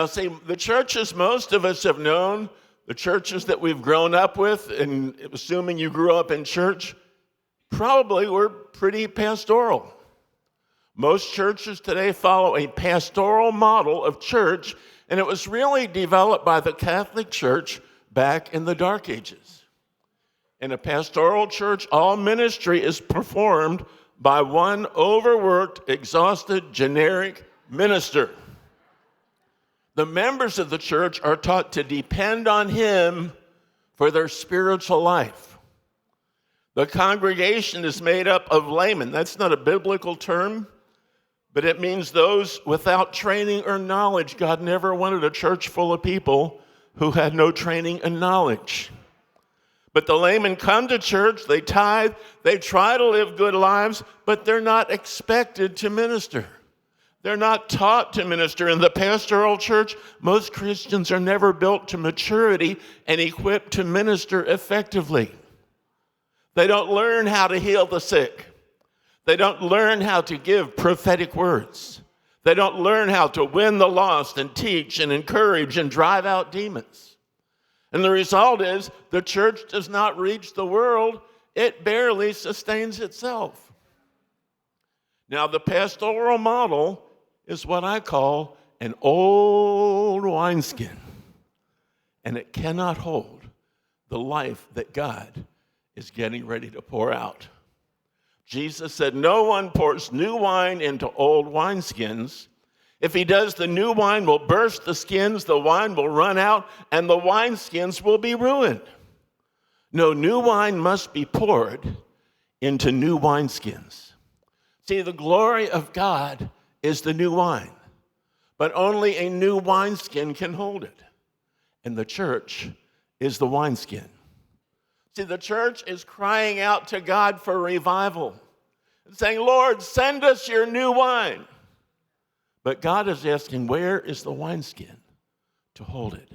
Now, see, the churches most of us have known, the churches that we've grown up with, and assuming you grew up in church, probably were pretty pastoral. Most churches today follow a pastoral model of church, and it was really developed by the Catholic Church back in the Dark Ages. In a pastoral church, all ministry is performed by one overworked, exhausted, generic minister. The members of the church are taught to depend on him for their spiritual life. The congregation is made up of laymen. That's not a biblical term, but it means those without training or knowledge. God never wanted a church full of people who had no training and knowledge. But the laymen come to church, they tithe, they try to live good lives, but they're not expected to minister. They're not taught to minister. In the pastoral church, most Christians are never built to maturity and equipped to minister effectively. They don't learn how to heal the sick. They don't learn how to give prophetic words. They don't learn how to win the lost and teach and encourage and drive out demons. And the result is the church does not reach the world. It barely sustains itself. Now, the pastoral model is what I call an old wineskin, and it cannot hold the life that God is getting ready to pour out. Jesus said, no one pours new wine into old wineskins. If he does, the new wine will burst the skins, the wine will run out, and the wineskins will be ruined. No, new wine must be poured into new wineskins. See, the glory of God is the new wine, but only a new wineskin can hold it. And the church is the wineskin. See, the church is crying out to God for revival and saying, Lord, send us your new wine. But God is asking, where is the wineskin to hold it?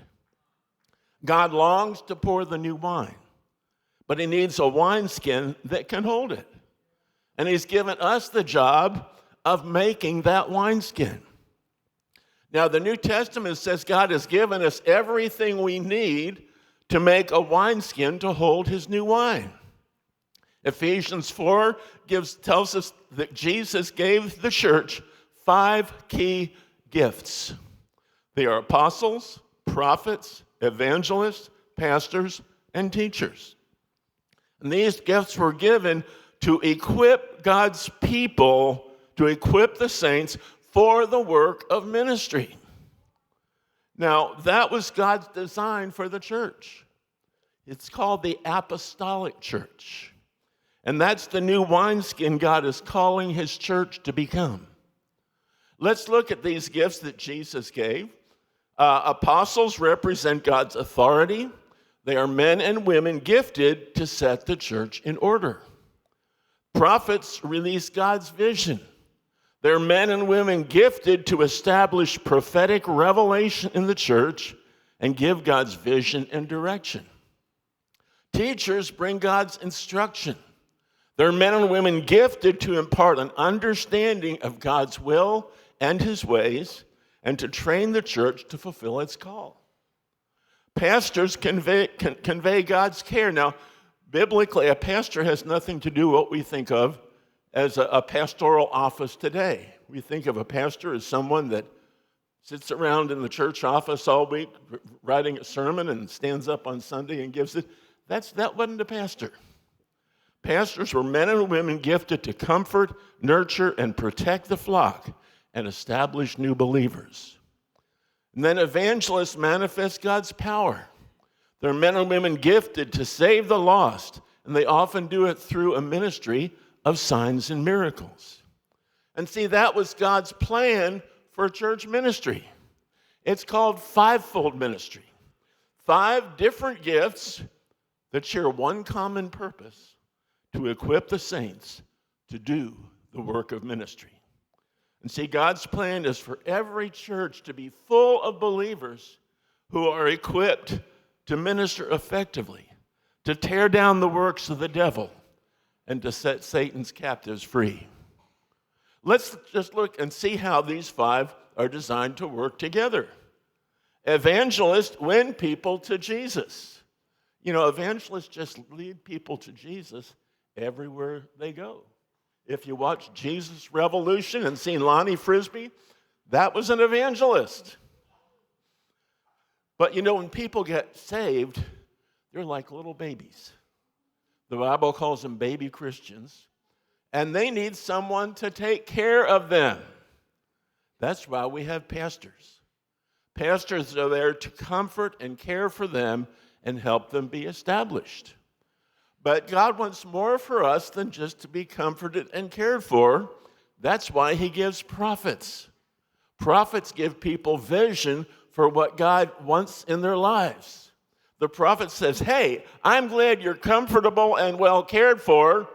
God longs to pour the new wine, but he needs a wineskin that can hold it. And he's given us the job of making that wineskin. Now, the New Testament says God has given us everything we need to make a wineskin to hold his new wine. Ephesians 4 tells us that Jesus gave the church 5 key gifts. They are apostles, prophets, evangelists, pastors, and teachers. And these gifts were given to equip God's people, to equip the saints for the work of ministry. Now, that was God's design for the church. It's called the Apostolic Church. And that's the new wineskin God is calling his church to become. Let's look at these gifts that Jesus gave. Apostles represent God's authority. They are men and women gifted to set the church in order. Prophets release God's vision. They're men and women gifted to establish prophetic revelation in the church and give God's vision and direction. Teachers bring God's instruction. They're men and women gifted to impart an understanding of God's will and his ways and to train the church to fulfill its call. Pastors convey God's care. Now, biblically, a pastor has nothing to do with what we think of as a pastoral office today. We think of a pastor as someone that sits around in the church office all week writing a sermon and stands up on Sunday and gives it. That wasn't a pastor. Pastors were men and women gifted to comfort, nurture, and protect the flock and establish new believers. And then evangelists manifest God's power. They're men and women gifted to save the lost, and they often do it through a ministry of signs and miracles. And see, that was God's plan for church ministry. It's called fivefold ministry. 5 different gifts that share one common purpose: to equip the saints to do the work of ministry. And see, God's plan is for every church to be full of believers who are equipped to minister effectively, to tear down the works of the devil, and to set Satan's captives free. Let's just look and see how these 5 are designed to work together. Evangelists win people to Jesus. You know, evangelists just lead people to Jesus everywhere they go. If you watch Jesus Revolution and seen Lonnie Frisbee, that was an evangelist. But you know, when people get saved, they're like little babies. The Bible calls them baby Christians, and they need someone to take care of them. That's why we have pastors. Pastors are there to comfort and care for them and help them be established. But God wants more for us than just to be comforted and cared for. That's why he gives prophets. Prophets give people vision for what God wants in their lives. The prophet says, hey, I'm glad you're comfortable and well cared for,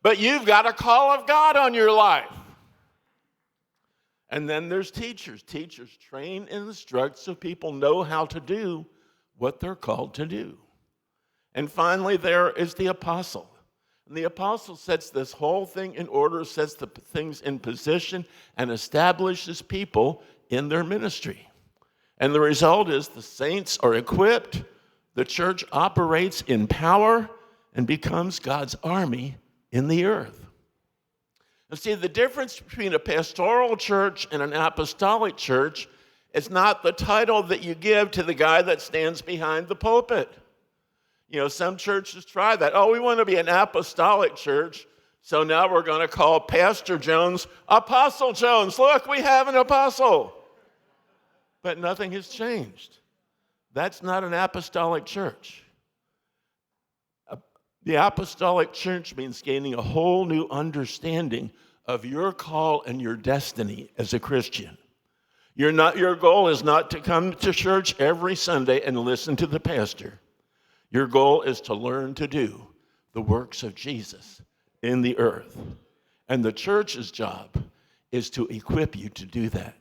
but you've got a call of God on your life. And then there's teachers. Teachers train and instruct so people know how to do what they're called to do. And finally, there is the apostle. And the apostle sets this whole thing in order, sets the things in position, and establishes people in their ministry. And the result is the saints are equipped, the church operates in power, and becomes God's army in the earth. And see, the difference between a pastoral church and an apostolic church is not the title that you give to the guy that stands behind the pulpit. You know, some churches try that. Oh, we want to be an apostolic church, so now we're going to call Pastor Jones Apostle Jones. Look, we have an apostle. But nothing has changed. That's not an apostolic church. The apostolic church means gaining a whole new understanding of your call and your destiny as a Christian. Your goal is not to come to church every Sunday and listen to the pastor. Your goal is to learn to do the works of Jesus in the earth. And the church's job is to equip you to do that.